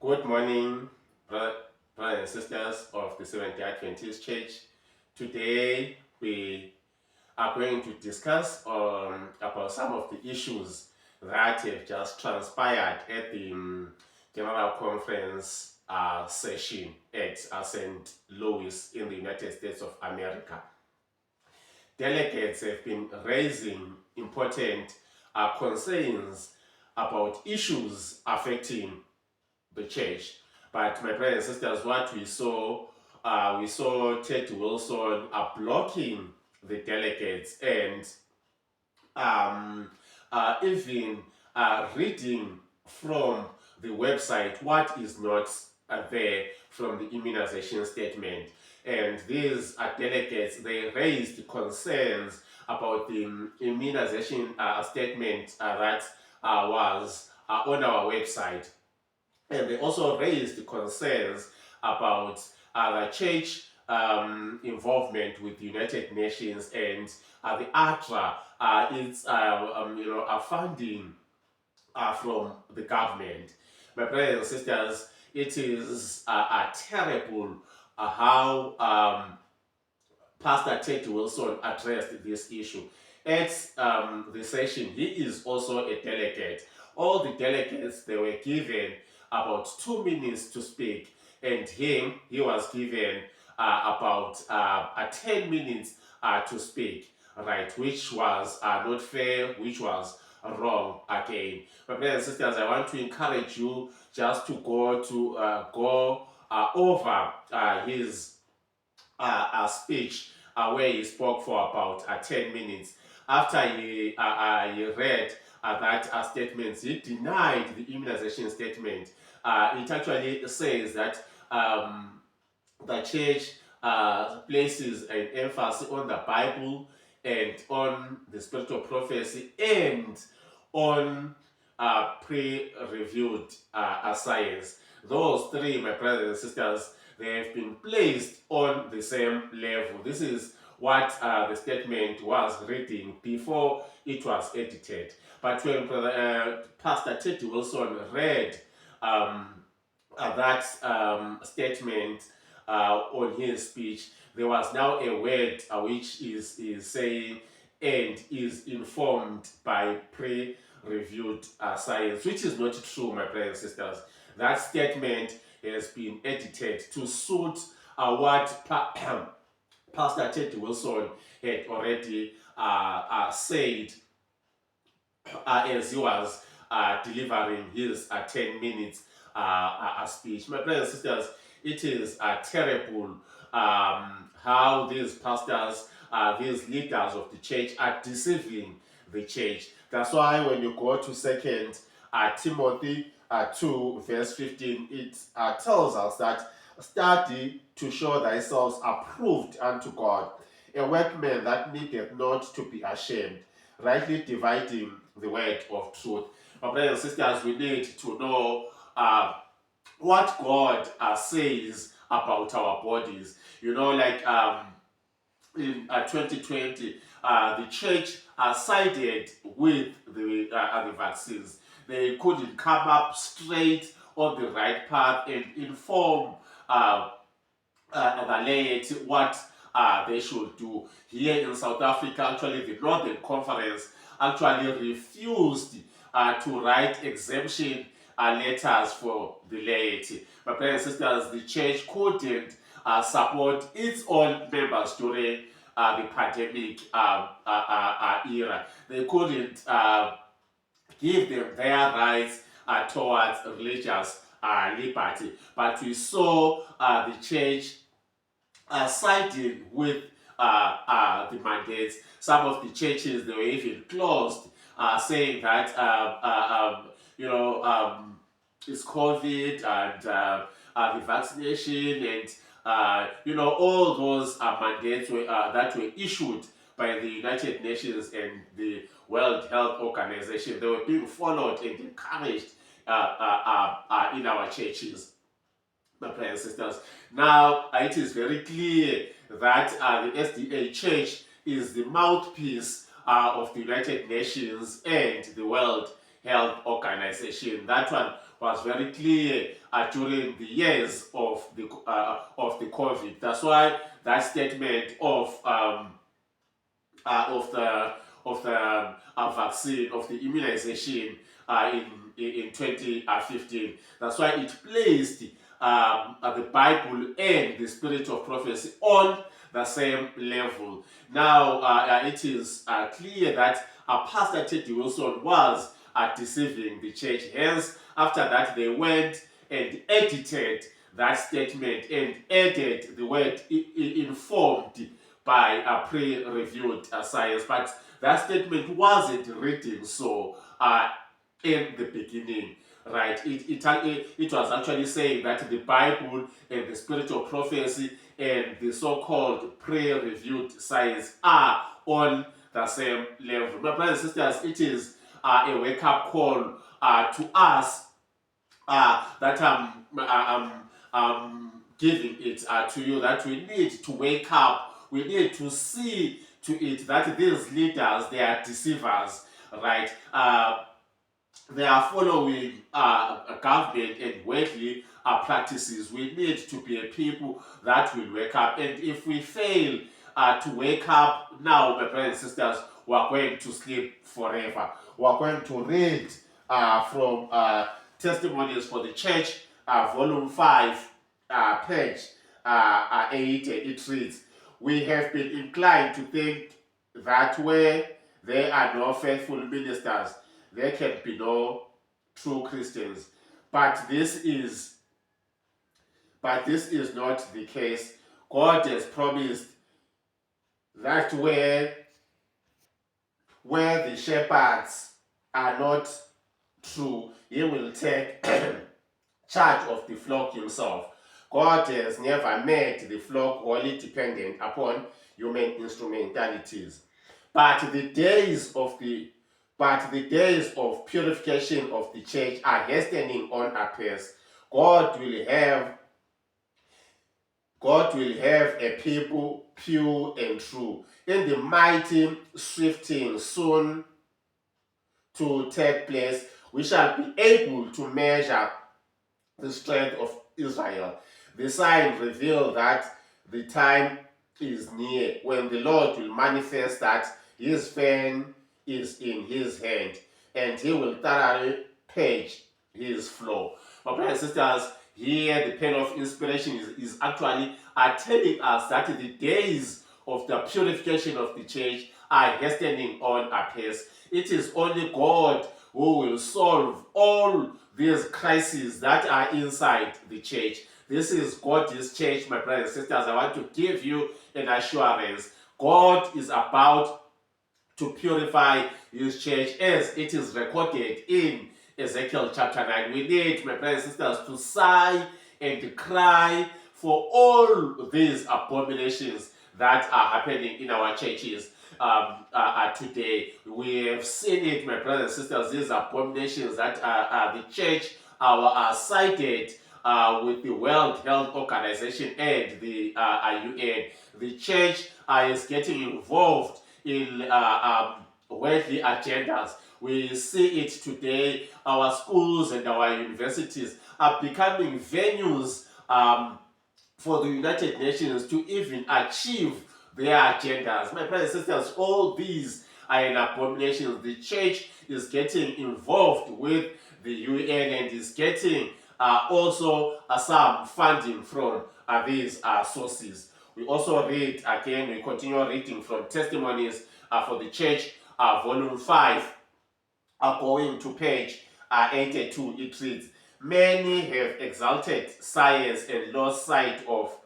Good morning, brothers and sisters of the Seventh-day Adventist Church. Today we are going to discuss about some of the issues that have just transpired at the General Conference session at St. Louis in the United States of America. Delegates have been raising important concerns about issues affecting the church. But my brothers and sisters, what we saw Ted Wilson blocking the delegates and even reading from the website what is not there from the immunization statement. And these delegates, they raised concerns about the immunization statement that was on our website. And they also raised concerns about the church involvement with the United Nations and the ATRA, its funding from the government. My brothers and sisters, it is terrible how Pastor Ted Wilson addressed this issue. At the session, he is also a delegate. All the delegates, they were given about 2 minutes to speak, and he was given about 10 minutes to speak, right, which was not fair, which was wrong again. My brothers and sisters, I want to encourage you just to go over his speech where he spoke for about 10 minutes. After he read that statement, he denied the immunization statement. It actually says that the church places an emphasis on the Bible and on the spirit of prophecy and on pre-reviewed science. Those three, my brothers and sisters, they have been placed on the same level. This is what the statement was reading before it was edited. But when Pastor Ted Wilson read that statement on his speech, there was now a word which is saying and is informed by pre-reviewed science, which is not true, my brothers and sisters. That statement has been edited to suit what Pastor Ted Wilson had already said as he was delivering his 10 minutes speech. My brothers and sisters, it is terrible how these pastors, these leaders of the church are deceiving the church. That's why when you go to 2 Timothy 2 verse 15, it tells us that study to show thyself approved unto God, a workman that needeth not to be ashamed, rightly dividing the word of truth. My brothers and sisters, we need to know what God says about our bodies. You know, like in 2020, the church sided with the vaccines. They couldn't come up straight on the right path and inform the laity what they should do. Here in South Africa, actually, the Northern Conference actually refused to write exemption letters for the laity. My brothers and sisters, the church couldn't support its own members during the pandemic era. They couldn't give them their rights towards religious liberty. But we saw the church siding with the mandates. Some of the churches, they were even closed, saying that it's COVID and the vaccination and all those mandates that were issued by the United Nations and the World Health Organization. They were being followed and encouraged in our churches, my brothers and sisters. Now, it is very clear that the SDA Church is the mouthpiece of the United Nations and the World Health Organization. That one was very clear during the years of the COVID. That's why that statement of the vaccine, of the immunization in 2015. That's why it placed the Bible and the spirit of prophecy on the same level. Now it is clear that Pastor Teddy Wilson was deceiving the church. Hence, after that, they went and edited that statement and added the word informed by a pre-reviewed science. But that statement wasn't written so in the beginning, right? It was actually saying that the Bible and the spirit of prophecy and the so-called pre-reviewed science are on the same level. My brothers and sisters, it is a wake-up call to us that I'm giving it to you, that we need to wake up. We need to see to it that these leaders, they are deceivers, right? They are following government and worldly practices. We need to be a people that will wake up. And if we fail to wake up now, my brothers and sisters, we are going to sleep forever. We are going to read from Testimonials for the Church, volume 5, page 8. It reads, "We have been inclined to think that where there are no faithful ministers, there can be no true Christians. But this is not the case. God has promised that where the shepherds are not true, he will take charge of the flock himself. God has never made the flock wholly dependent upon human instrumentalities. But the days of purification of the church are hastening on apace. God will have a people pure and true. In the mighty swifting soon to take place, we shall be able to measure the strength of Israel. The sign reveals that the time is near when the Lord will manifest that his fan is in his hand, and he will thoroughly purge his floor." My brothers and sisters, here the pen of inspiration is actually telling us that the days of the purification of the church are hastening on apace. It is only God who will solve all these crises that are inside the church. This is God's church, my brothers and sisters. I want to give you an assurance. God is about to purify his church as it is recorded in Ezekiel chapter 9. We need, my brothers and sisters, to sigh and cry for all these abominations that are happening in our churches today. We have seen it, my brothers and sisters, these abominations that the church are cited with the World Health Organization and the UN. The church is getting involved in worldly agendas. We see it today. Our schools and our universities are becoming venues for the United Nations to even achieve their agendas. My brothers and sisters, all these are an abomination. The church is getting involved with the UN and is getting also some funding from these sources. We also read again, we continue reading from Testimonies for the Church, volume 5, going to page 82. It reads, "Many have exalted science and lost sight of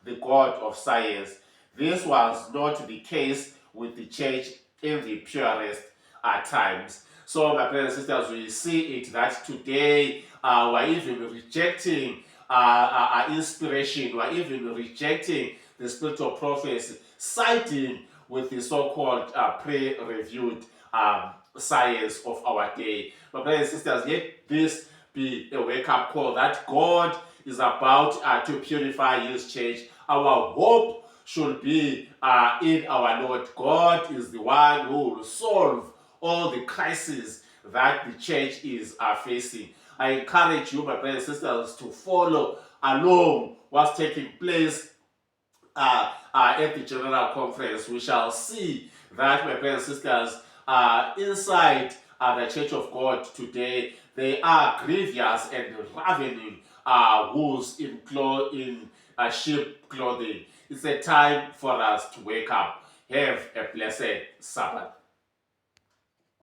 the God of science. This was not the case with the church in the purest times." So, my brothers and sisters, we see it that today we're even rejecting inspiration, we're even rejecting the spirit of prophecy, siding with the so-called pre-reviewed science of our day. My brothers and sisters, let this be a wake-up call that God is about to purify his church. Our hope should be in our Lord. God is the one who will solve all the crises that the church is facing. I encourage you, my brothers and sisters, to follow along what's taking place at the General Conference. We shall see that, my brothers and sisters, inside the Church of God today, they are grievous and ravening wolves in sheep clothing. It's a time for us to wake up. Have a blessed Sabbath.